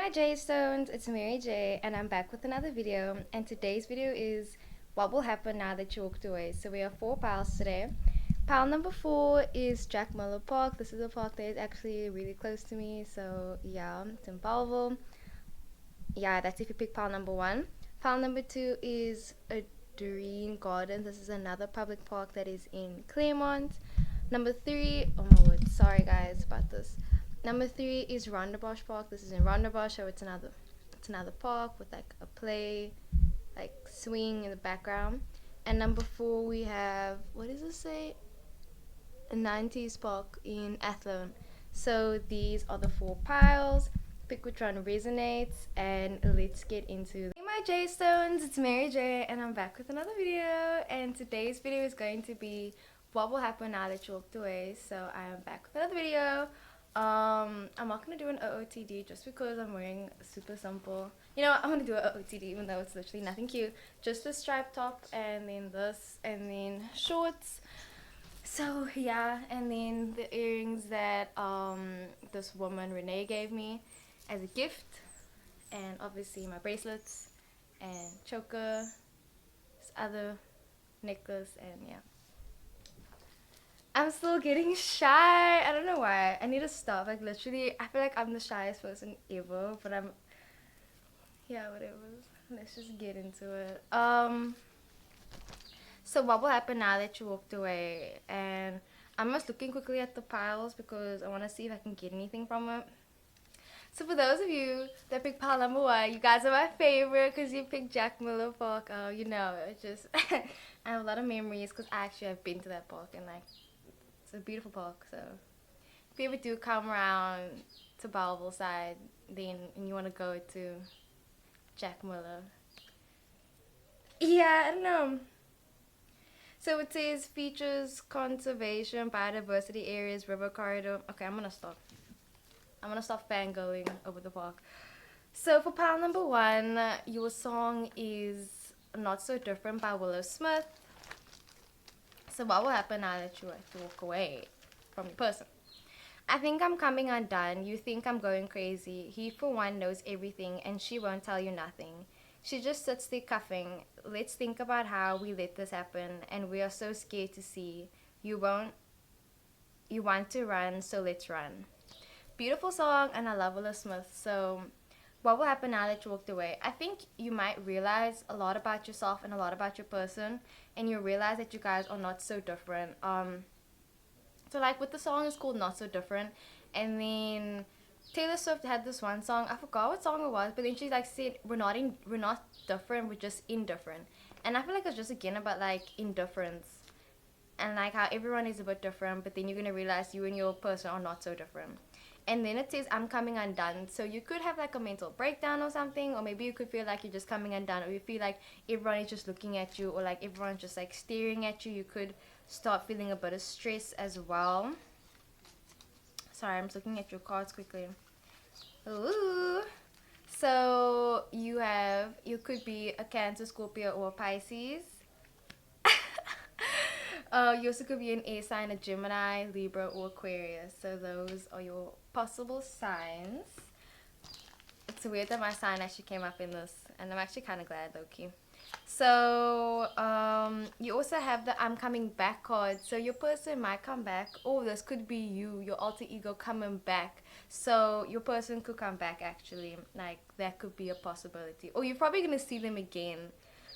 My J Stones, it's Mary J, and I'm back with another video. And today's video is what will happen now that you walked away. So we have 4 piles today. Pile number 4 is Jack Miller Park. This is a park that is actually really close to me. So yeah, it's in Belleville. Yeah, that's if you pick pile number 1. Pile number 2 is a Doreen Gardens. This is another public park that is in Claremont. Number 3, oh my word, sorry guys about this. Number 3 is Rondebosch Park. This is in Rondebosch, so it's another park with like a play, like swing in the background. And number 4 we have, what does it say? A 90s park in Athlone. So these are the 4 piles. Pick which one resonates, and let's get into Hey my J Stones, it's Mary J, and I'm back with another video. And today's video is going to be what will happen now that you walked away. So I am back with another video. I'm not gonna do an OOTD just because I'm wearing super simple. You know what? I'm gonna do an OOTD even though it's literally nothing cute. Just a striped top and then this and then shorts. So yeah, and then the earrings that this woman Renee gave me as a gift, and obviously my bracelets and choker, this other necklace, and yeah. I'm still getting shy. I don't know why. I need to stop. Like literally, I feel like I'm the shyest person ever, but yeah, whatever. Let's just get into it. So what will happen now that you walked away? And I'm just looking quickly at the piles because I want to see if I can get anything from it. So for those of you that picked pile number 1, you guys are my favorite because you picked Jack Miller Park. Oh, you know, it just I have a lot of memories because I actually have been to that park, and like it's a beautiful park. So if you ever do come around to Belleville side, then and you want to go to Jack Miller, yeah, I don't know. So it says features conservation, biodiversity areas, river corridor. Okay, I'm gonna stop. I'm gonna stop fangirling over the park. So for pile number 1, your song is Not So Different by Willow Smith. So what will happen now that you have to walk away from your person? I think I'm coming undone. You think I'm going crazy. He, for one, knows everything, and she won't tell you nothing. She just sits there cuffing. Let's think about how we let this happen, and we are so scared to see. You won't. You want to run, so let's run. Beautiful song, and I love Willow Smith. So, what will happen now that you walked away? I think you might realize a lot about yourself and a lot about your person, and you realize that you guys are not so different. So like with the song is called Not So Different, and then Taylor Swift had this one song, I forgot what song it was, but then she like said we're not different, we're just indifferent. And I feel like it's just again about like indifference and like how everyone is a bit different, but then you're gonna realize you and your person are not so different. And then it says I'm coming undone. So you could have like a mental breakdown or something, or maybe you could feel like you're just coming undone, or you feel like everyone is just looking at you, or like everyone's just like staring at you. You could start feeling a bit of stress as well. Sorry, I'm just looking at your cards quickly. Ooh. So you could be a Cancer, Scorpio, or a Pisces. You also could be an air sign, a Gemini, Libra, or Aquarius. So those are your possible signs. It's weird that my sign actually came up in this, and I'm actually kind of glad, low-key. So you also have the I'm coming back card. So your person might come back, or this could be you, your alter ego coming back. So your person could come back actually. Like that could be a possibility. Or you're probably gonna see them again.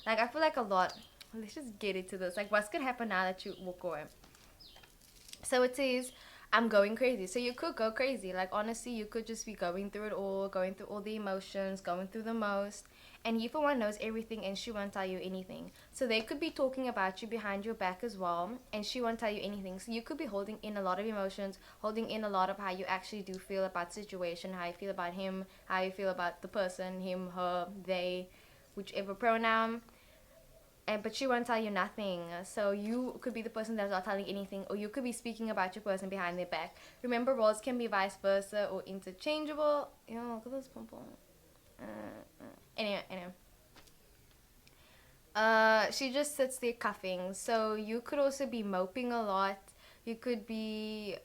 Like I feel like a lot. Let's just get into this. Like what's gonna happen now that you walk away? So it says, I'm going crazy. So you could go crazy. Like, honestly, you could just be going through it all, going through all the emotions, going through the most. And he, for one, knows everything and she won't tell you anything. So they could be talking about you behind your back as well, and she won't tell you anything. So you could be holding in a lot of emotions, holding in a lot of how you actually do feel about the situation, how you feel about him, how you feel about the person, him, her, they, whichever pronoun. But she won't tell you nothing. So you could be the person that's not telling anything, or you could be speaking about your person behind their back. Remember, roles can be vice versa or interchangeable. You know, look at this pimple. Anyway. She just sits there cuffing. So you could also be moping a lot. You could be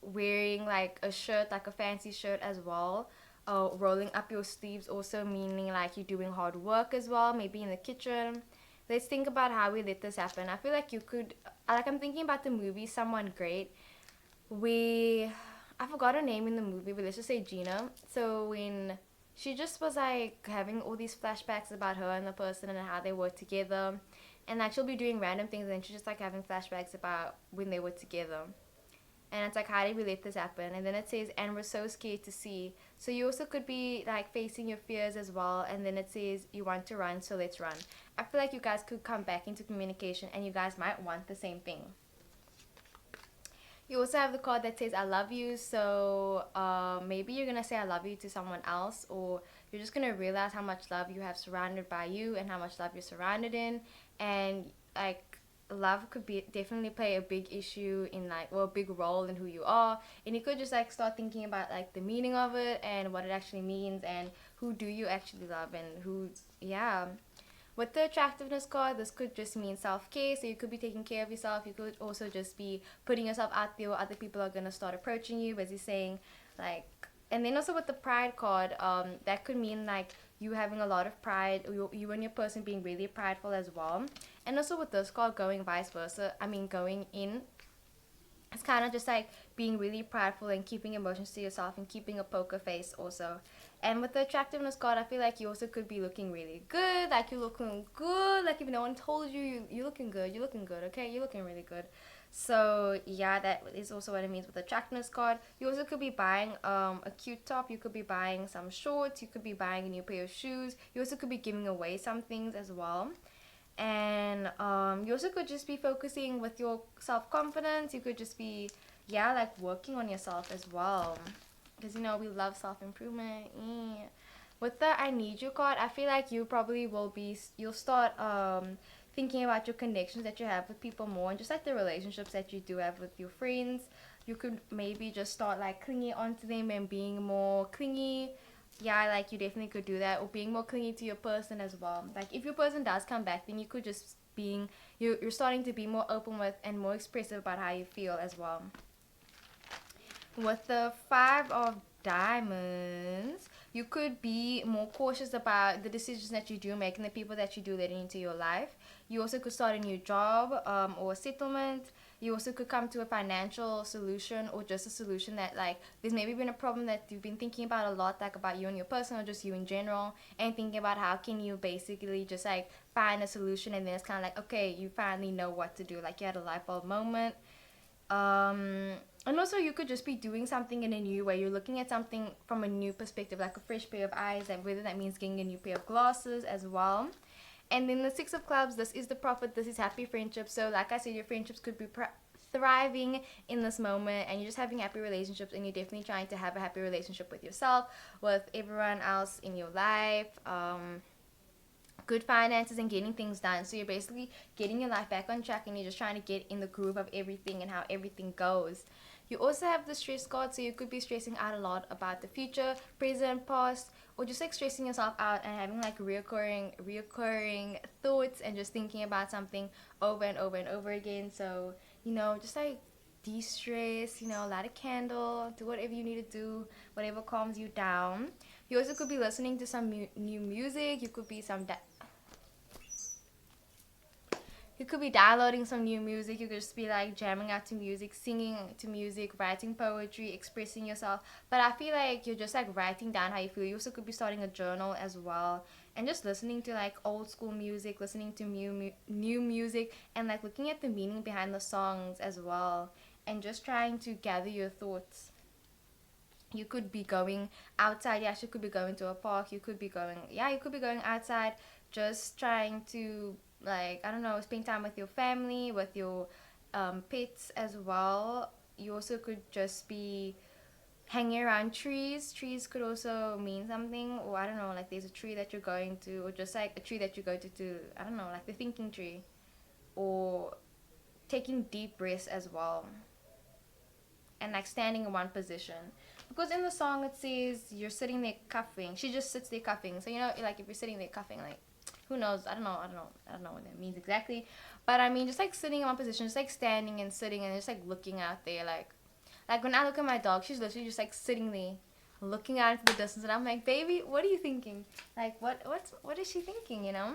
wearing like a shirt, like a fancy shirt as well. Oh, rolling up your sleeves also meaning like you're doing hard work as well, maybe in the kitchen. Let's think about how we let this happen. I feel like you could, like, I'm thinking about the movie Someone Great. We, I forgot her name in the movie, but let's just say Gina. So when she just was like having all these flashbacks about her and the person and how they work together, and like she'll be doing random things, and then she's just like having flashbacks about when they were together. And it's like, how did we let this happen? And then it says, and we're so scared to see. So you also could be like facing your fears as well. And then it says, you want to run, so let's run. I feel like you guys could come back into communication and you guys might want the same thing. You also have the card that says I love you. So maybe you're going to say I love you to someone else, or you're just going to realize how much love you have surrounded by you and how much love you're surrounded in. And like, love could be definitely play a big issue in like, well, a big role in who you are. And you could just like start thinking about like the meaning of it and what it actually means and who do you actually love and who, yeah. With the attractiveness card, this could just mean self-care. So you could be taking care of yourself. You could also just be putting yourself out there where other people are going to start approaching you, as you're saying, like. And then also with the pride card, that could mean like you having a lot of pride, you and your person being really prideful as well. And also with this card going vice versa, I mean going in, it's kind of just like being really prideful and keeping emotions to yourself and keeping a poker face also. And with the attractiveness card, I feel like you also could be looking really good, like you're looking good, like if no one told you, you're looking good, okay, you're looking really good. So yeah, that is also what it means with the attractiveness card. You also could be buying a cute top, you could be buying some shorts, you could be buying a new pair of shoes, you also could be giving away some things as well. And you also could just be focusing with your self-confidence. You could just be, yeah, like working on yourself as well, because you know we love self-improvement. Yeah. With the I need you card, I feel like you probably will be, you'll start thinking about your connections that you have with people more, and just like the relationships that you do have with your friends. You could maybe just start like clinging onto them and being more clingy. Yeah, like you definitely could do that, or being more clingy to your person as well. Like if your person does come back, then you could just being, you're starting to be more open with and more expressive about how you feel as well. With the Five of Diamonds, you could be more cautious about the decisions that you do make and the people that you do letting into your life. You also could start a new job or a settlement. You also could come to a financial solution, or just a solution that like there's maybe been a problem that you've been thinking about a lot, like about you and your person or just you in general, and thinking about how can you basically just like find a solution. And then it's kind of like, okay, you finally know what to do, like you had a light bulb moment. And also you could just be doing something in a new way. You're looking at something from a new perspective, like a fresh pair of eyes, and whether that means getting a new pair of glasses as well. And then the Six of Clubs, this is the Prophet, this is happy friendship. So like I said, your friendships could be thriving in this moment, and you're just having happy relationships, and you're definitely trying to have a happy relationship with yourself, with everyone else in your life. Good finances and getting things done. So you're basically getting your life back on track, and you're just trying to get in the groove of everything and how everything goes. You also have the stress card, so you could be stressing out a lot about the future, present, past, or just like stressing yourself out and having like reoccurring thoughts and just thinking about something over and over and over again. So, you know, just like de-stress, you know, light a candle, do whatever you need to do, whatever calms you down. You also could be listening to some new music. You could be downloading some new music. You could just be like jamming out to music, singing to music, writing poetry, expressing yourself. But I feel like you're just like writing down how you feel. You also could be starting a journal as well, and just listening to like old school music, listening to new music, and like looking at the meaning behind the songs as well, and just trying to gather your thoughts. You could be going outside. Yes, you could be going to a park. You could be going outside, just trying to, like, I don't know, spend time with your family, with your pets as well. You also could just be hanging around trees. Trees could also mean something, or I don't know, like there's a tree that you're going to, or just like a tree that you go to, I don't know, like the thinking tree, or taking deep breaths as well, and like standing in one position. Because in the song it says you're sitting there cuffing. She just sits there cuffing. So you know, like if you're sitting there cuffing, like who knows? I don't know what that means exactly. But I mean, just like sitting in one position, just like standing and sitting and just like looking out there, like when I look at my dog, she's literally just like sitting there. looking out into the distance, and I'm like, baby, what are you thinking? Like, what is she thinking, you know?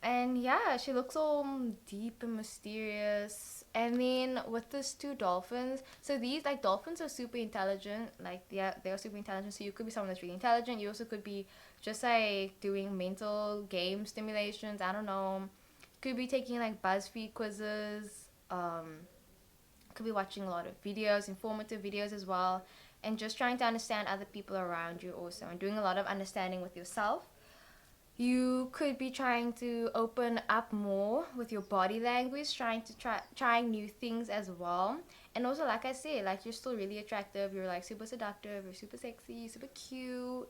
And yeah, she looks all deep and mysterious. And then with these two dolphins, so these like dolphins are super intelligent. Like they're super intelligent. So you could be someone that's really intelligent. You also could be just like doing mental game stimulations. I don't know. Could be taking like BuzzFeed quizzes. Could be watching a lot of videos, informative videos as well, and just trying to understand other people around you also, and doing a lot of understanding with yourself. You could be trying to open up more with your body language, trying new things as well. And also, like I said, like you're still really attractive. You're like super seductive. You're super sexy, super cute.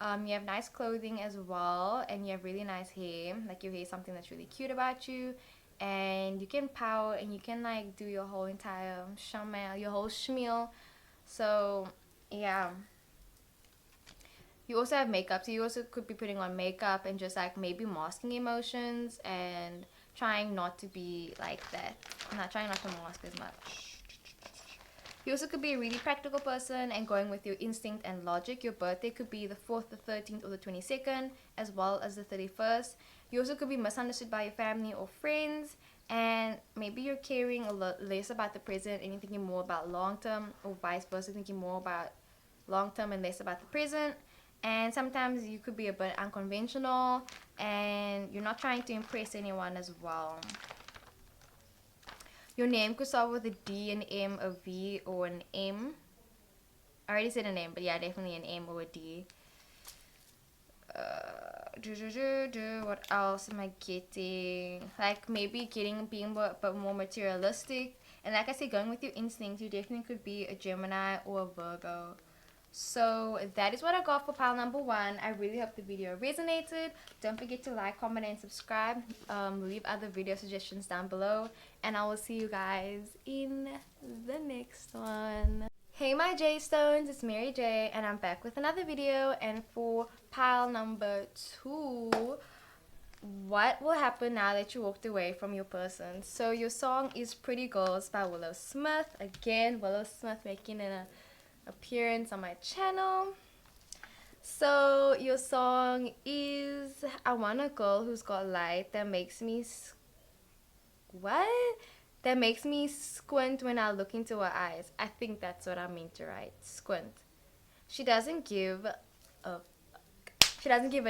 You have nice clothing as well, and you have really nice hair. Like your hair is something that's really cute about you, and you can pout and you can like do your whole entire shamel, your whole schmeal. So yeah. You also have makeup, so you also could be putting on makeup and just like maybe masking emotions and trying not to be like that. Not trying not to mask as much. You also could be a really practical person and going with your instinct and logic. Your birthday could be the 4th, the 13th, or the 22nd, as well as the 31st. You also could be misunderstood by your family or friends, and maybe you're caring a lot less about the present and you're thinking more about long term, or vice versa, thinking more about long term and less about the present. And sometimes you could be a bit unconventional and you're not trying to impress anyone as well. Your name could start with a D, an M, a V, or an M. I already said an M, but yeah, definitely an M or a D. What else am I getting? Like maybe being but more materialistic. And like I said, going with your instincts, you definitely could be a Gemini or a Virgo. So that is what I got for pile number 1. I really hope the video resonated. Don't forget to like, comment, and subscribe. Leave other video suggestions down below. And I will see you guys in the next one. Hey my J Stones, it's Mary J, and I'm back with another video. And for pile number 2, what will happen now that you walked away from your person? So your song is Pretty Girls by Willow Smith. Again, Willow Smith making an appearance on my channel. So your song is I want a girl who's got light that makes me that makes me squint when I look into her eyes. I think that's what I meant to write. Squint. She doesn't give a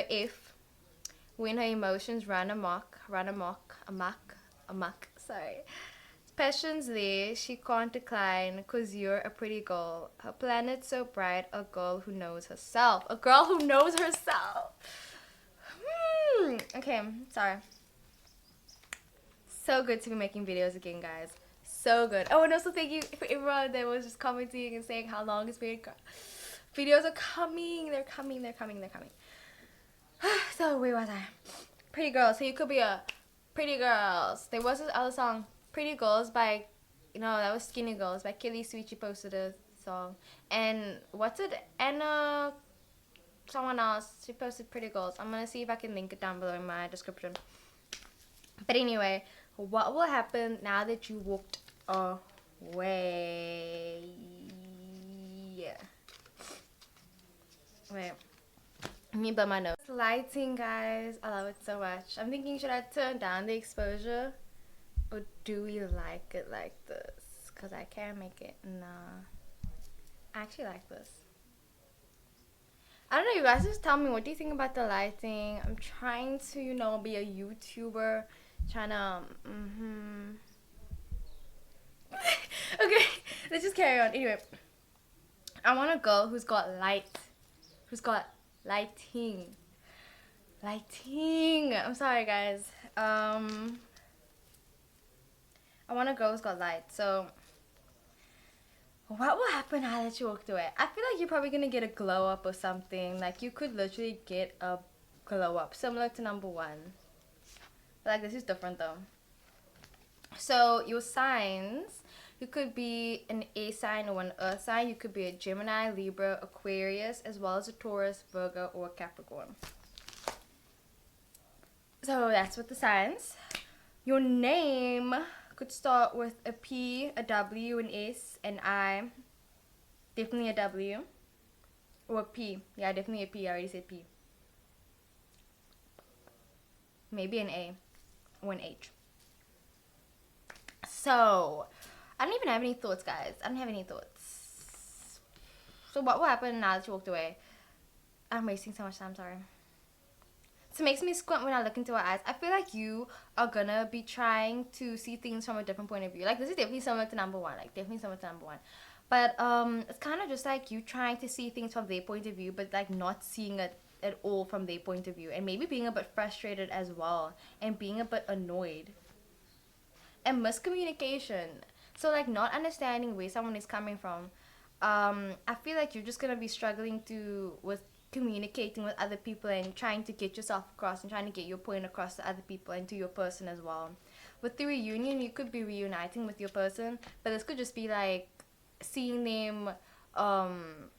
F when her emotions run amok. Sorry. Passion's there, she can't decline, 'cause you're a pretty girl. Her planet's so bright, a girl who knows herself. A girl who knows herself. Okay, sorry. So good to be making videos again, guys. So good. Oh, and also thank you for everyone that was just commenting and saying how long it's been. Videos are coming. They're coming. So, where was I? Pretty Girls. So you could be a Pretty Girls. There was this other song, Pretty Girls by, that was Skinny Girls by Kelly Sweet. She posted a song. And what's it? Anna, someone else, she posted Pretty Girls. I'm going to see if I can link it down below in my description. But anyway, what will happen now that you walked away? Wait. Me by my nose. Lighting, guys. I love it so much. I'm thinking, should I turn down the exposure? Or do we like it like this? Because I can't make it. Nah. I actually like this. I don't know, you guys just tell me, what do you think about the lighting? I'm trying to, be a YouTuber. Trying to, Okay, let's just carry on. Anyway, I want a girl who's got light. Who's got lighting. I'm sorry, guys. I want a girl who's got light. So, what will happen now that you walked away? I feel like you're probably gonna get a glow up or something. Like, you could literally get a glow up, similar to number 1. But, like, this is different though. So, your signs, you could be an air sign or an earth sign. You could be a Gemini, Libra, Aquarius, as well as a Taurus, Virgo, or Capricorn. So that's what the signs. Your name could start with a P, a W, an S, an I. Definitely a W. Or P. Yeah, definitely a P. I already said P. Maybe an A or an H. So, I don't even have any thoughts, guys. I don't have any thoughts. So, what will happen now that you walked away? I'm wasting so much time, sorry. So it makes me squint when I look into her eyes. I feel like you are gonna be trying to see things from a different point of view. Like, this is definitely similar to number one. Like, definitely similar to number one. But it's kind of just like you trying to see things from their point of view, but like not seeing it at all from their point of view, and maybe being a bit frustrated as well, and being a bit annoyed, and miscommunication. So like not understanding where someone is coming from. I feel like you're just gonna be struggling to with communicating with other people and trying to get yourself across and trying to get your point across to other people and to your person as well. With the reunion, you could be reuniting with your person, but this could just be like seeing them um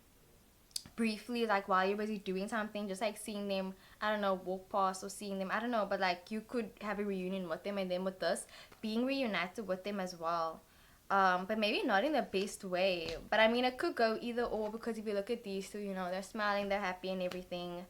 briefly, like while you're busy doing something, just like seeing them, I don't know, walk past, or seeing them, I don't know, but like you could have a reunion with them, and then with this being reunited with them as well. But maybe not in the best way, but I mean it could go either or, because if you look at these two, you know, they're smiling, they're happy and everything.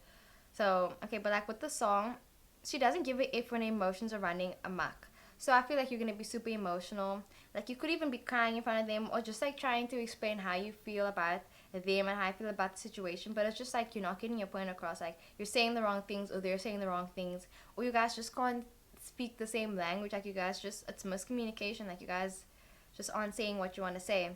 So okay, but like with the song, she doesn't give a if when emotions are running amok. So I feel like you're gonna be super emotional. Like you could even be crying in front of them, or just like trying to explain how you feel about them and how I feel about the situation. But it's just like you're not getting your point across. Like you're saying the wrong things, or they're saying the wrong things, or you guys just can't speak the same language. Like you guys just, it's miscommunication. Like you guys just aren't saying what you want to say.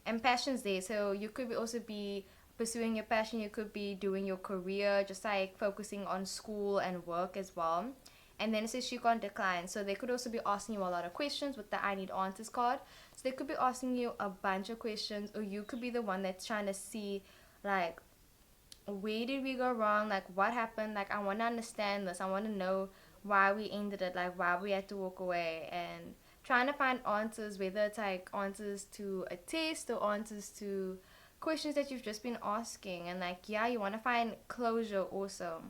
And passion's there, so you could also be pursuing your passion. You could be doing your career, just like focusing on school and work as well. And then it says she can't decline, so they could also be asking you a lot of questions with the I need answers card. So they could be asking you a bunch of questions, or you could be the one that's trying to see, like, where did we go wrong, like what happened, like I want to understand this, I want to know why we ended it, like why we had to walk away, and trying to find answers, whether it's like answers to a test or answers to questions that you've just been asking. And like, yeah, you want to find closure also,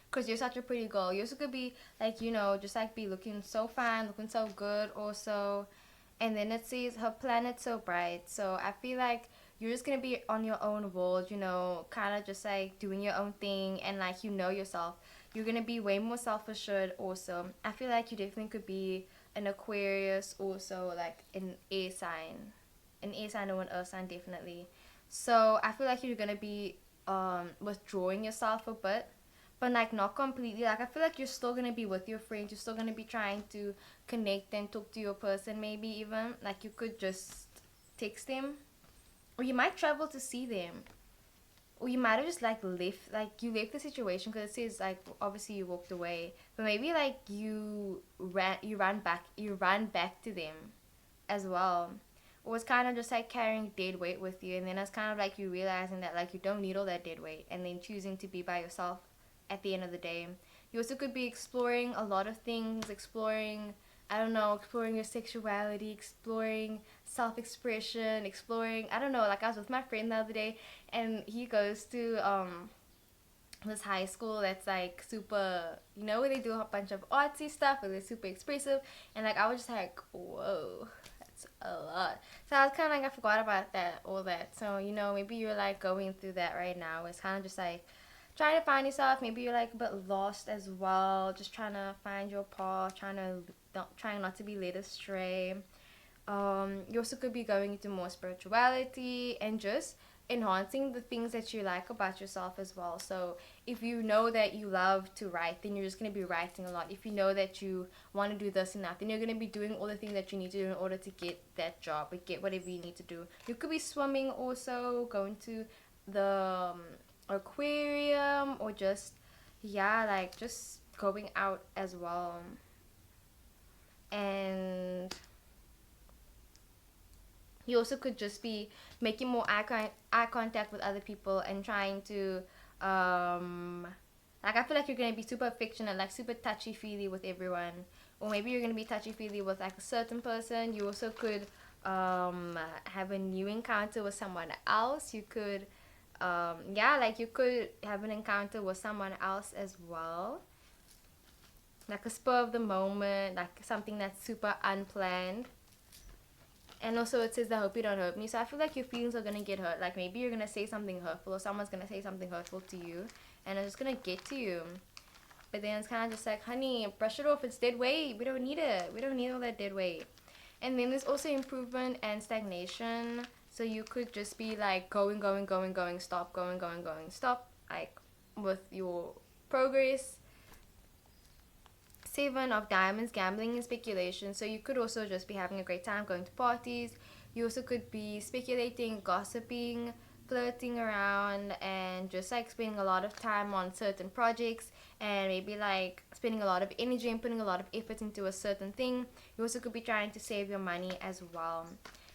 because you're such a pretty girl. You also could be like, you know, just like be looking so fine, looking so good also. And then it says her planet's so bright. So I feel like you're just gonna be on your own world, you know, kind of just like doing your own thing, and like you know yourself. You're gonna be way more self assured also. I feel like you definitely could be an Aquarius also, like an air sign or an earth sign definitely. So I feel like you're gonna be withdrawing yourself a bit, but like not completely. Like I feel like you're still gonna be with your friends, you're still gonna be trying to connect and talk to your person, maybe even like you could just text them, or you might travel to see them, or you might have just like left, like you left the situation, because it says like obviously you walked away, but maybe like you ran back to them as well. Or it's kind of just like carrying dead weight with you, and then it's kind of like you realizing that like you don't need all that dead weight, and then choosing to be by yourself at the end of the day. You also could be exploring a lot of things, exploring, I don't know, exploring your sexuality, exploring self-expression, exploring, I don't know, like I was with my friend the other day, and he goes to this high school that's like super, you know, where they do a bunch of artsy stuff, where they're super expressive, and like I was just like, whoa, that's a lot. So I was kind of like, I forgot about that, all that. So you know, maybe you're like going through that right now. It's kind of just like trying to find yourself. Maybe you're like a bit lost as well, just trying to find your path, trying not to be led astray. You also could be going into more spirituality and just enhancing the things that you like about yourself as well. So if you know that you love to write, then you're just going to be writing a lot. If you know that you want to do this and that, then you're going to be doing all the things that you need to do in order to get that job or get whatever you need to do. You could be swimming also, going to the aquarium, or just, yeah, like just going out as well. And you also could just be making more eye contact with other people, and trying to like I feel like you're gonna be super affectionate, like super touchy feely with everyone, or maybe you're gonna be touchy feely with like a certain person. You also could have a new encounter with someone else. You could yeah, like you could have an encounter with someone else as well, like a spur of the moment, like something that's super unplanned. And also it says, I hope you don't hurt me. So I feel like your feelings are gonna get hurt. Like maybe you're gonna say something hurtful, or someone's gonna say something hurtful to you, and it's just gonna get to you. But then it's kind of just like, honey, brush it off. It's dead weight. We don't need it. We don't need all that dead weight. And then there's also improvement and stagnation. So you could just be like going, stop, going, stop, like with your progress. Seven of Diamonds, gambling and speculation. So you could also just be having a great time going to parties. You also could be speculating, gossiping, flirting around, and just like spending a lot of time on certain projects, and maybe like spending a lot of energy and putting a lot of effort into a certain thing. You also could be trying to save your money as well.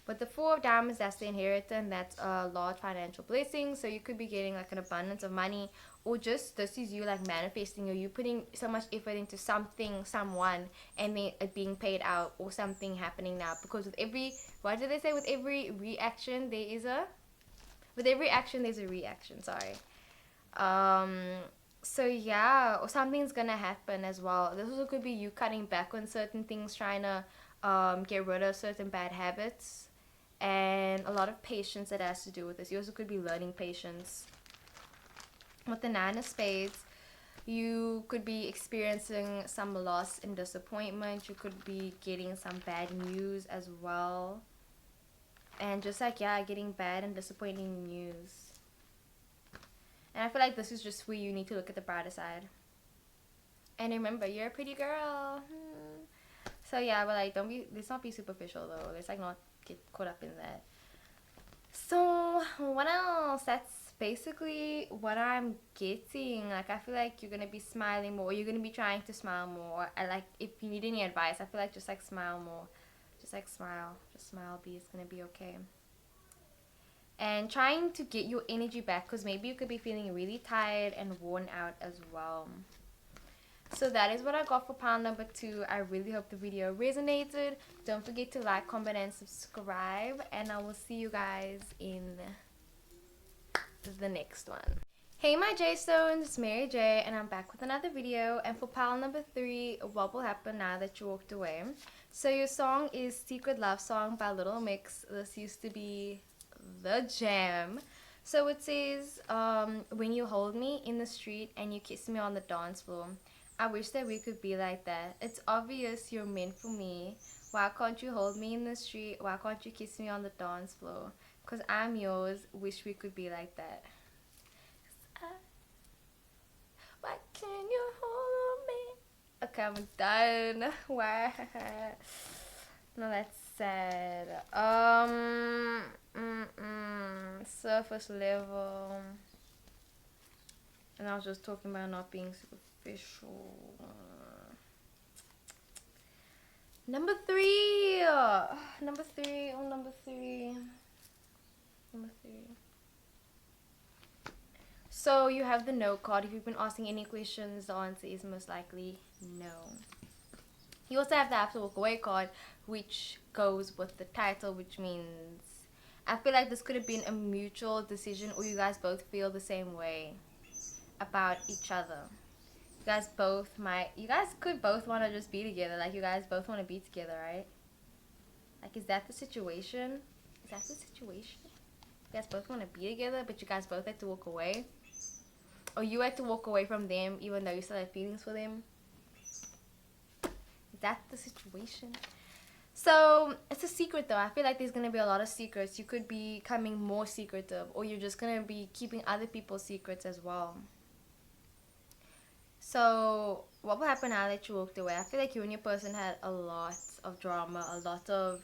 But the Four of Diamonds, that's the inheritance, that's a large financial blessing. So you could be getting like an abundance of money, or just this is you like manifesting, or you putting so much effort into something, someone, and then it being paid out, or something happening now. Because with every, what do they say? With every reaction, there is a, with every action, there's a reaction. Sorry. Um, so yeah, or something's gonna happen as well. This also could be you cutting back on certain things, trying to get rid of certain bad habits, and a lot of patience that has to do with this. You also could be learning patience. With the Nine of Spades, you could be experiencing some loss and disappointment. You could be getting some bad news as well. And just like, yeah, getting bad and disappointing news. And I feel like this is just where you need to look at the brighter side. And remember, you're a pretty girl. So yeah, but like, don't be, let's not be superficial though. Let's like not get caught up in that. So what else? That's basically what I'm getting. Like, I feel like you're gonna be smiling more. You're gonna be trying to smile more. I like, if you need any advice, I feel like just like smile more. Just like smile. Just smile, B. It's gonna be okay. And trying to get your energy back, because maybe you could be feeling really tired and worn out as well. So that is what I got for pile number 2. I really hope the video resonated. Don't forget to like, comment, and subscribe. And I will see you guys in the next one. Hey my J-Stones, it's Mary J, and I'm back with another video. And for pile number 3, what will happen now that you walked away? So your song is Secret Love Song by Little Mix. This used to be the jam. So it says, when you hold me in the street and you kiss me on the dance floor, I wish that we could be like that. It's obvious you're meant for me. Why can't you hold me in the street? Why can't you kiss me on the dance floor? 'Cause I'm yours. Wish we could be like that. Why can't you hold me? Okay, I'm done. Why? No, that's sad. Surface level. And I was just talking about not being superficial. Number 3. Number 3. Oh, number 3. Number 3. So you have the no card. If you've been asking any questions, the answer is most likely no. You also have the have to walk away card, which goes with the title, which means I feel like this could have been a mutual decision, or you guys both feel the same way about each other. You guys could both want to just be together. Like, you guys both want to be together, right? Like, is that the situation? Is that the situation? You guys both want to be together, but you guys both had to walk away? Or you had to walk away from them even though you still had feelings for them? Is that the situation? So, it's a secret though. I feel like there's going to be a lot of secrets. You could be becoming more secretive, or you're just going to be keeping other people's secrets as well. So, what will happen now that you walked away? I feel like you and your person had a lot of drama, a lot of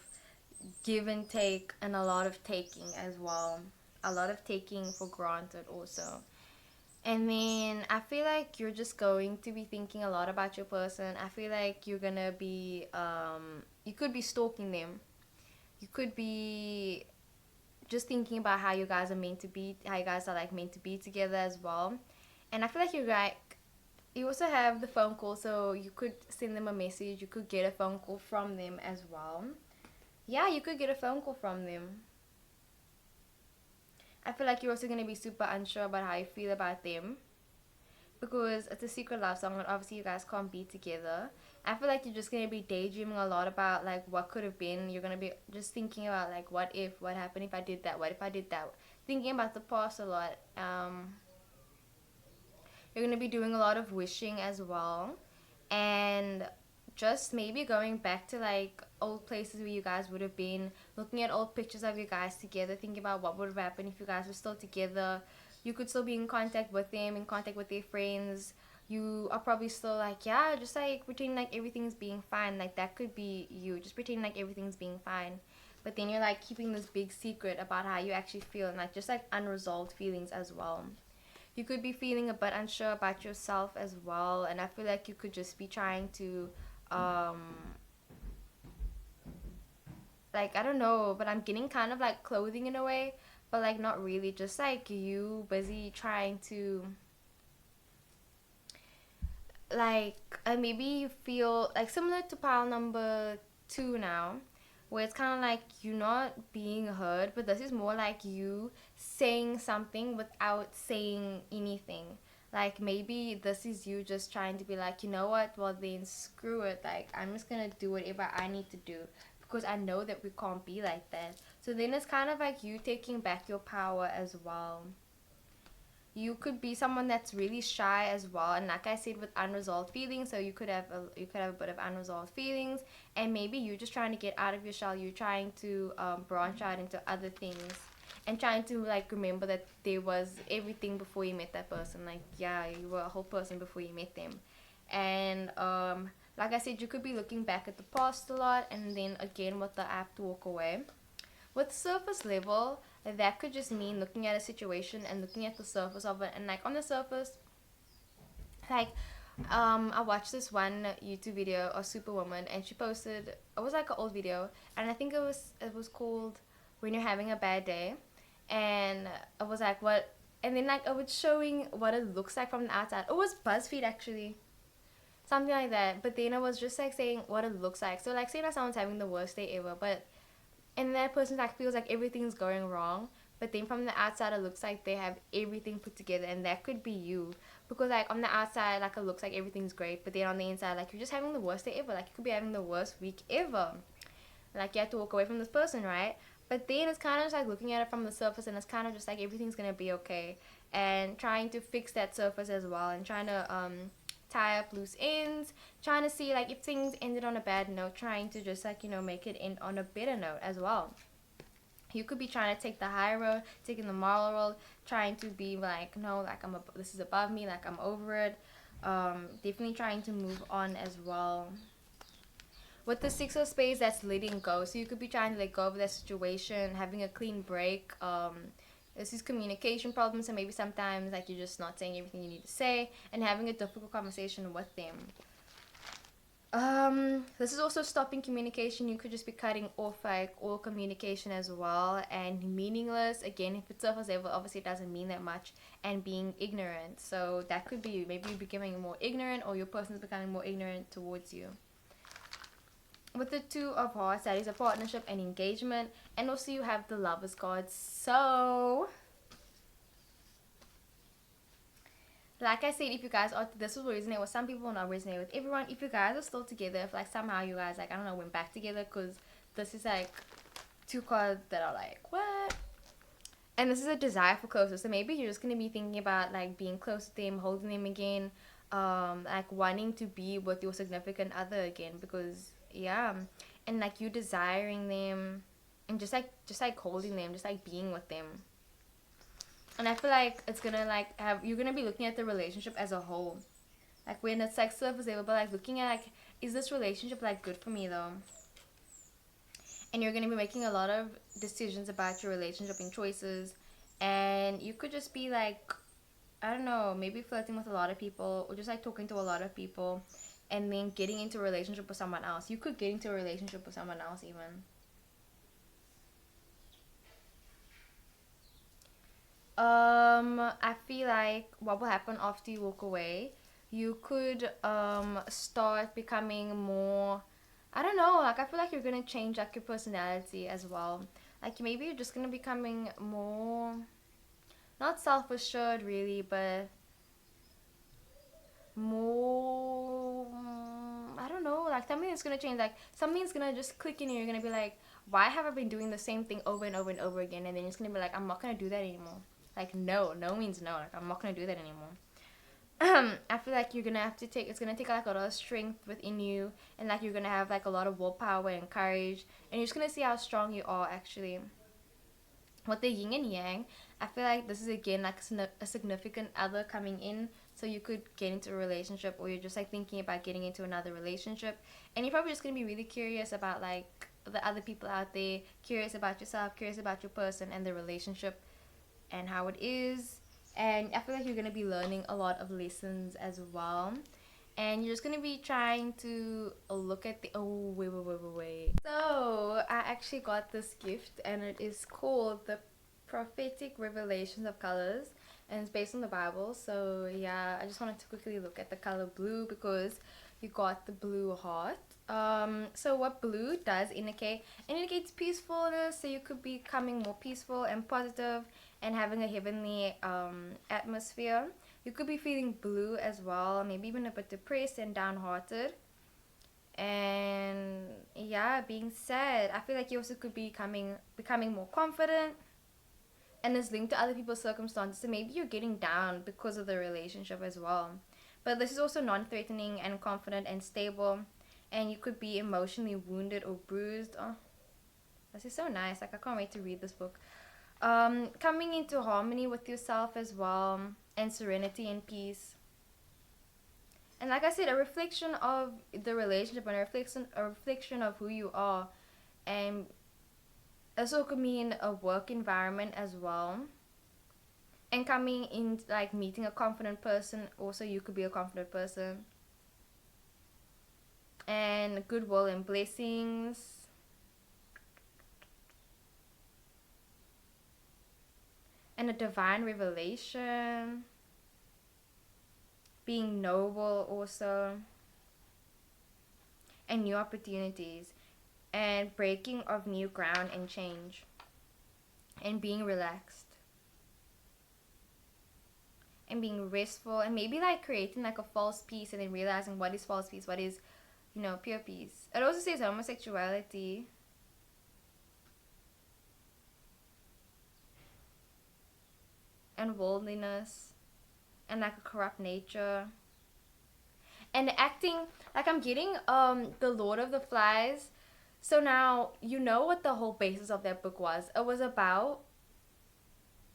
give and take, and a lot of taking as well. A lot of taking for granted also. And then I feel like you're just going to be thinking a lot about your person. I feel like you're going to be, you could be stalking them. You could be just thinking about how you guys are meant to be, how you guys are like meant to be together as well. And I feel like you're like, you also have the phone call, so you could send them a message. You could get a phone call from them as well. Yeah, you could get a phone call from them. I feel like you're also going to be super unsure about how you feel about them. because it's a secret love song and obviously you guys can't be together. I feel like you're just gonna be daydreaming a lot about like what could have been. You're gonna be just thinking about like what if, what happened if I did that, what if I did that. Thinking about the past a lot. You're gonna be doing a lot of wishing as well, and just maybe going back to like old places where you guys would have been, looking at old pictures of you guys together, thinking about what would have happened if you guys were still together. You could still be in contact with them, in contact with their friends. You are probably still like, yeah, just like pretending like everything's being fine. Like that could be you, just pretending like everything's being fine. But then you're like keeping this big secret about how you actually feel, and like just like unresolved feelings as well. You could be feeling a bit unsure about yourself as well, and I feel like you could just be trying to um like, I don't know, but I'm getting kind of like clothing in a way, but like not really, just like you busy trying to like maybe you feel like similar to pile number 2 now, where it's kind of like you're not being heard, but this is more like you saying something without saying anything. Like maybe this is you just trying to be like, you know what, well then screw it, like I'm just gonna do whatever I need to do because I know that we can't be like that. So then it's kind of like you taking back your power as well. You could be someone that's really shy as well, and like I said, with unresolved feelings, so you could have a bit of unresolved feelings, and maybe you're just trying to get out of your shell. You're trying to branch out into other things, and trying to like remember that there was everything before you met that person. Like, yeah, you were a whole person before you met them. And like I said, you could be looking back at the past a lot, and then again with the I have to walk away. With surface level, that could just mean looking at a situation and looking at the surface of it, and like on the surface, like I watched this one YouTube video of Superwoman, and she posted, it was like an old video, and I think it was called When You're Having a Bad Day, and it was like what, and then like it was showing what it looks like from the outside. It was BuzzFeed actually, something like that. But then it was just like saying what it looks like. So like say that someone's having the worst day ever, but and that person like feels like everything's going wrong, but then from the outside it looks like they have everything put together, and that could be you, because like on the outside like it looks like everything's great, but then on the inside like you're just having the worst day ever. Like you could be having the worst week ever, like you have to walk away from this person, right? But then it's kind of just like looking at it from the surface, and it's kind of just like everything's gonna be okay, and trying to fix that surface as well, and trying to tie up loose ends, trying to see like if things ended on a bad note, trying to just like, you know, make it end on a better note as well. You could be trying to take the high road, taking the moral road, trying to be like, no, like this is above me, like I'm over it. Definitely trying to move on as well. With the six of spades, that's letting go. So you could be trying to let go of that situation, having a clean break. This is communication problems, and maybe sometimes like you're just not saying everything you need to say, and having a difficult conversation with them. This is also stopping communication. You could just be cutting off like all communication as well, and meaningless. Again, if it's surface level, obviously it doesn't mean that much, and being ignorant. So that could be maybe you're becoming more ignorant, or your person's becoming more ignorant towards you. With the two of hearts, that is a partnership and engagement, and also you have the lovers card. So like I said, if you guys are, this will resonate with some people, not resonate with everyone. If you guys are still together, if like somehow you guys like, I don't know, went back together, because this is like two cards that are like what, and this is a desire for closeness. So maybe you're just gonna be thinking about like being close to them, holding them again, like wanting to be with your significant other again, because yeah, and like you desiring them, and just like holding them, just like being with them. And I feel like it's gonna like have, you're gonna be looking at the relationship as a whole, like when it's like surface level, but like looking at like, is this relationship like good for me though? And you're gonna be making a lot of decisions about your relationship and choices, and you could just be like, I don't know, maybe flirting with a lot of people, or just like talking to a lot of people, and then getting into a relationship with someone else. You could get into a relationship with someone else even. I feel like what will happen after you walk away, you could start becoming more, I don't know, like I feel like you're gonna change like your personality as well. Like maybe you're just gonna becoming more, not self assured really, but something's gonna change. Like something's gonna just click in you. You're gonna be like, why have I been doing the same thing over and over and over again? And then it's gonna be like, I'm not gonna do that anymore. Like no means no. Like I'm not gonna do that anymore. I feel like you're gonna have to take. It's gonna take like a lot of strength within you, and like you're gonna have like a lot of willpower and courage, and you're just gonna see how strong you are actually. With the yin and yang, I feel like this is again like a significant other coming in. So you could get into a relationship, or you're just like thinking about getting into another relationship, and you're probably just gonna be really curious about like the other people out there, curious about yourself, curious about your person and the relationship and how it is. And I feel like you're gonna be learning a lot of lessons as well. And you're just gonna be trying to look at the wait. So I actually got this gift, and it is called the Prophetic Revelations of Colors, and it's based on the Bible. So yeah, I just wanted to quickly look at the color blue because you got the blue heart. So what blue does indicates peacefulness. So you could be becoming more peaceful and positive and having a heavenly atmosphere. You could be feeling blue as well, maybe even a bit depressed and downhearted. And yeah, being sad. I feel like you also could be becoming more confident, and it's linked to other people's circumstances. So maybe you're getting down because of the relationship as well. But this is also non-threatening and confident and stable, and you could be emotionally wounded or bruised. Oh, this is so nice. Like I can't wait to read this book. Coming into harmony with yourself as well, and serenity and peace. And like I said, a reflection of the relationship and a reflection of who you are. And also could mean a work environment as well. And coming in like meeting a confident person, also you could be a confident person. And goodwill and blessings. And a divine revelation. Being noble also. And new opportunities. And breaking of new ground and change. And being relaxed. And being restful. And maybe like creating like a false peace, and then realizing what is false peace, what is, pure peace. It also says homosexuality. And worldliness. And like a corrupt nature. And acting like I'm getting the Lord of the Flies. So now you know what the whole basis of that book was. It was about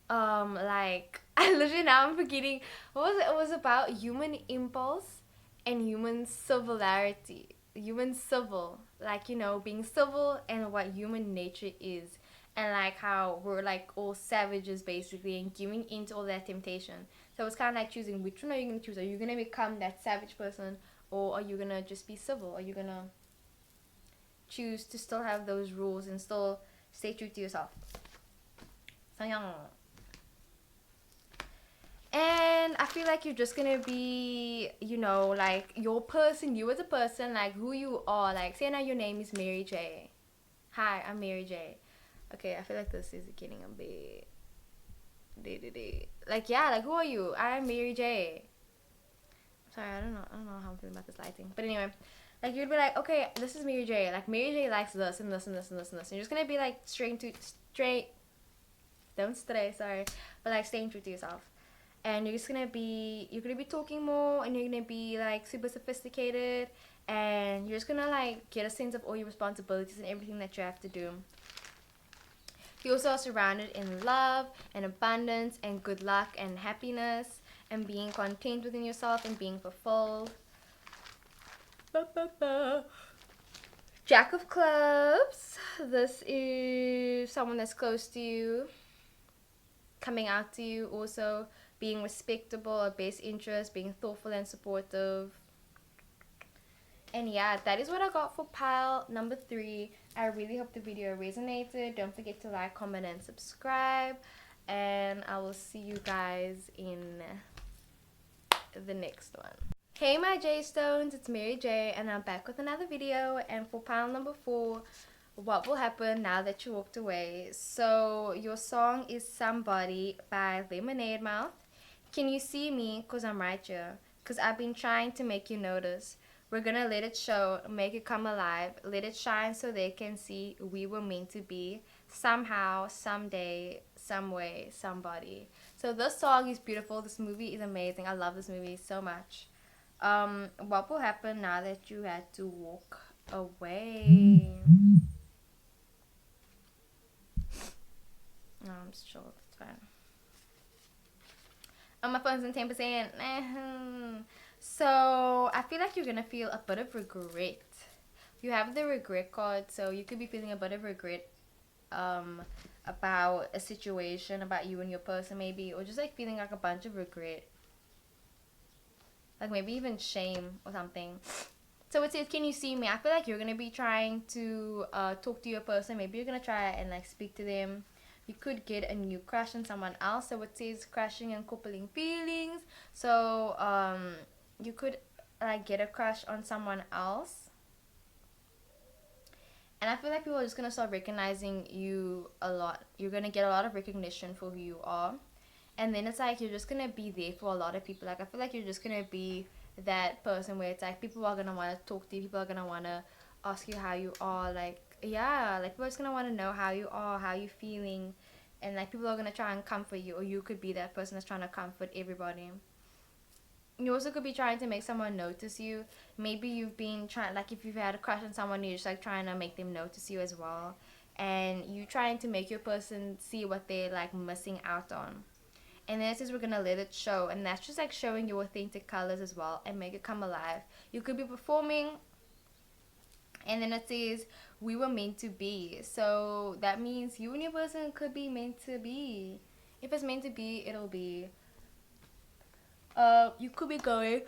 like I literally now I'm forgetting what was it? It was about human impulse and human civility. Human civil. Like, being civil and what human nature is. And like how we're like all savages basically, and giving into all that temptation. So it's kind of like choosing which one are you going to choose. Are you going to become that savage person, or are you going to just be civil? Are you going to choose to still have those rules and still stay true to yourself? So yeah. And I feel like you're just going to be, like your person, you as a person, like who you are. Like say now your name is Mary J. Hi, I'm Mary J. Okay, I feel like this is getting a bit like, yeah, like who are you? I'm Mary J. Sorry, I don't know how I'm feeling about this lighting. But anyway, like you'd be like, okay, this is Mary J. Like Mary J likes this and this and this and this and this. And you're just gonna be like don't stray, sorry. But like staying true to yourself. And you're gonna be talking more, and you're gonna be like super sophisticated, and you're just gonna like get a sense of all your responsibilities and everything that you have to do. You also are surrounded in love and abundance and good luck and happiness and being content within yourself and being fulfilled. Jack of Clubs. This is someone that's close to you, coming out to you, also being respectable, a best interest, being thoughtful and supportive. And yeah, that is what I got for pile number 3. I really hope the video resonated. Don't forget to like, comment, and subscribe. And I will see you guys in the next one. Hey my J Stones, it's Mary J, and I'm back with another video. And for pile number 4, what will happen now that you walked away? So your song is Somebody by Lemonade Mouth. Can you see me? Cause I'm right here. Cause I've been trying to make you notice. We're gonna let it show, make it come alive, let it shine so they can see we were meant to be somehow, someday, some way, somebody. So this song is beautiful. This movie is amazing. I love this movie so much. What will happen now that you had to walk away? No, I'm sure it's fine. Oh, my phone's in 10%. So I feel like you're gonna feel a bit of regret. You have the regret card, so you could be feeling a bit of regret um about a situation, about you and your person maybe, or just like feeling like a bunch of regret, like maybe even shame or something. So it says, can you see me? I feel like you're gonna be trying to talk to your person. Maybe you're gonna try and like speak to them. You could get a new crush on someone else. So it says crashing and coupling feelings. So you could like get a crush on someone else. And I feel like people are just gonna start recognizing you a lot. You're gonna get a lot of recognition for who you are. And then it's like you're just gonna be there for a lot of people. Like I feel like you're just gonna be that person where it's like people are gonna wanna talk to you, people are gonna wanna ask you how you are, like yeah, like people are just gonna wanna know how you are, how you feeling, and like people are gonna try and comfort you, or you could be that person that's trying to comfort everybody. You also could be trying to make someone notice you. Maybe you've been trying, like if you've had a crush on someone, you're just like trying to make them notice you as well, and you trying to make your person see what they're like missing out on. And then it says we're gonna let it show, and that's just like showing your authentic colors as well and make it come alive. You could be performing, and then it says we were meant to be. So that means you and your person could be meant to be. If it's meant to be, it'll be. You could be going.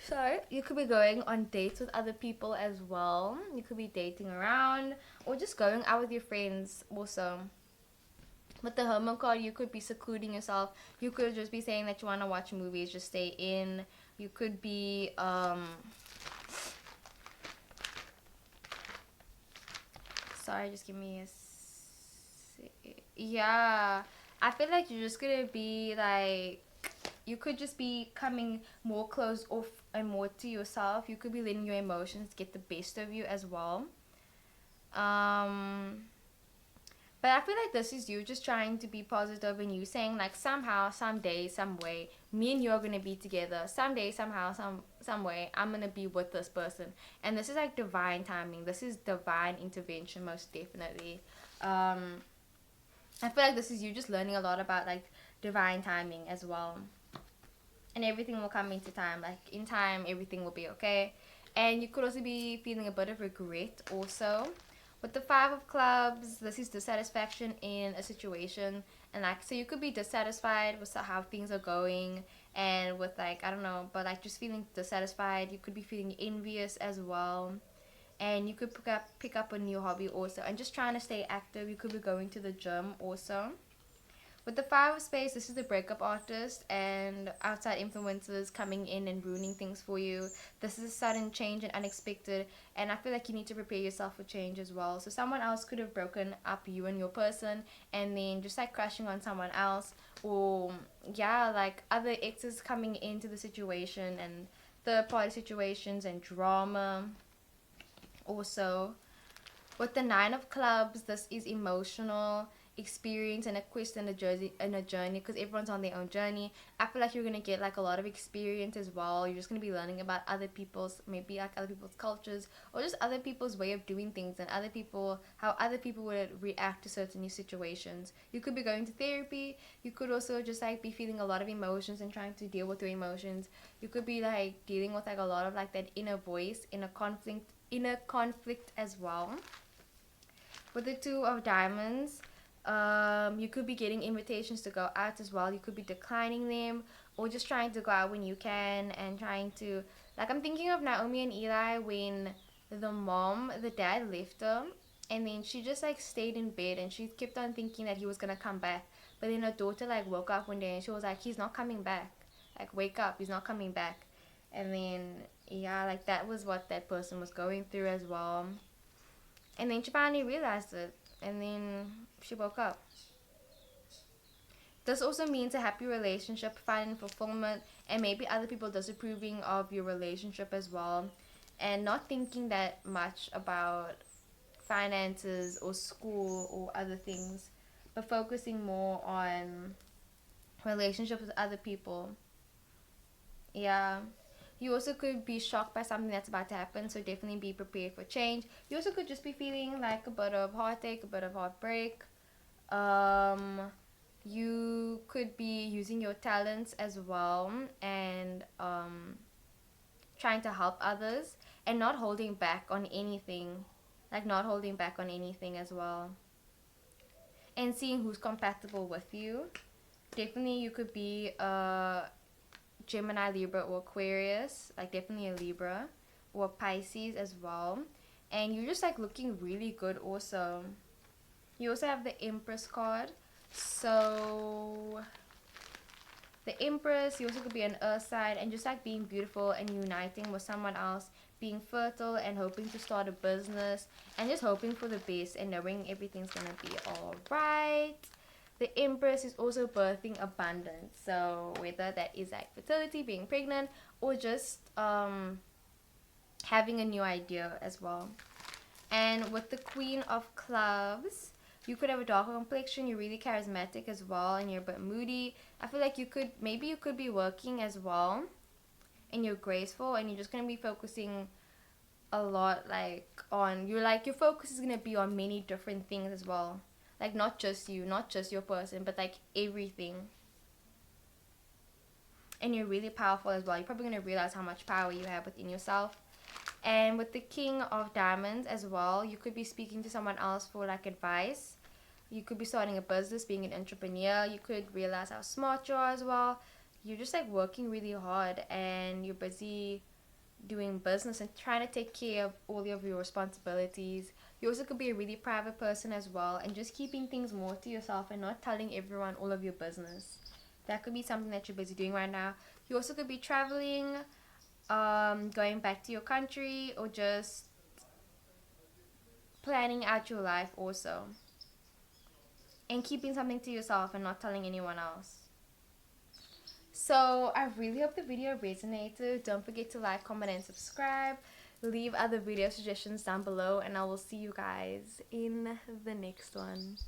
Sorry, you could be going on dates with other people as well. You could be dating around or just going out with your friends also. With the homework card, you could be secluding yourself. You could just be saying that you want to watch movies, just stay in. You could be sorry, just give me a yeah. I feel like you're just gonna be like, you could just be coming more closed off and more to yourself. You could be letting your emotions get the best of you as well. um But I feel like this is you just trying to be positive, and you saying like somehow, someday, some way, me and you are gonna be together. Someday, somehow, some way, I'm gonna be with this person. And this is like divine timing. This is divine intervention, most definitely. I feel like this is you just learning a lot about like divine timing as well. And everything will come into time. Like in time, everything will be okay. And you could also be feeling a bit of regret also. With the Five of Clubs, this is dissatisfaction in a situation. And like, so you could be dissatisfied with how things are going. And with like, I don't know, but like just feeling dissatisfied. You could be feeling envious as well. And you could pick up a new hobby also. And just trying to stay active. You could be going to the gym also. With the Five of Spades, this is the breakup artist and outside influences coming in and ruining things for you. This is a sudden change and unexpected, and I feel like you need to prepare yourself for change as well. So someone else could have broken up you and your person, and then just like crashing on someone else, or yeah, like other exes coming into the situation and third party situations and drama also. With the Nine of Clubs, this is emotional experience and a quest and a journey, because everyone's on their own journey. I feel like you're gonna get like a lot of experience as well. You're just gonna be learning about other people's, maybe like other people's cultures, or just other people's way of doing things, and other people, how other people would react to certain new situations. You could be going to therapy. You could also just like be feeling a lot of emotions and trying to deal with your emotions. You could be like dealing with like a lot of like that inner voice, inner conflict as well. With the Two of Diamonds, you could be getting invitations to go out as well. You could be declining them, or just trying to go out when you can, and trying to, like, I'm thinking of Naomi and Eli when the dad left her, and then she just like stayed in bed, and she kept on thinking that he was gonna come back. But then her daughter like woke up one day and she was like, he's not coming back. Like, wake up, he's not coming back. And then yeah, like that was what that person was going through as well. And then she finally realized it, and then she woke up. This also means a happy relationship, finding fulfillment, and maybe other people disapproving of your relationship as well, and not thinking that much about finances or school or other things, but focusing more on relationships with other people. Yeah. You also could be shocked by something that's about to happen, so definitely be prepared for change. You also could just be feeling like a bit of heartache, a bit of heartbreak. Um, you could be using your talents as well, and trying to help others and not holding back on anything. Like, not holding back on anything as well. And seeing who's compatible with you. Definitely, you could be Gemini, Libra, or Aquarius, like definitely a Libra, or Pisces as well. And you're just like looking really good also. You also have the Empress card. So the Empress, you also could be an earth sign and just like being beautiful and uniting with someone else, being fertile and hoping to start a business and just hoping for the best and knowing everything's gonna be alright. The Empress is also birthing abundance. So whether that is like fertility, being pregnant, or just having a new idea as well. And with the Queen of Clubs, you could have a darker complexion. You're really charismatic as well, and you're a bit moody. I feel like you could be working as well, and you're graceful, and you're just gonna be focusing a lot like on your focus is gonna be on many different things as well. Like not just you, not just your person, but like everything. And you're really powerful as well. You're probably gonna realize how much power you have within yourself. And with the King of Diamonds as well, you could be speaking to someone else for like advice. You could be starting a business, being an entrepreneur. You could realize how smart you are as well. You're just like working really hard and you're busy doing business and trying to take care of all of your responsibilities. You also could be a really private person as well and just keeping things more to yourself and not telling everyone all of your business. That could be something that you're busy doing right now. You also could be traveling, going back to your country, or just planning out your life also. And keeping something to yourself and not telling anyone else. So I really hope the video resonated. Don't forget to like, comment, and subscribe. Leave other video suggestions down below, and I will see you guys in the next one.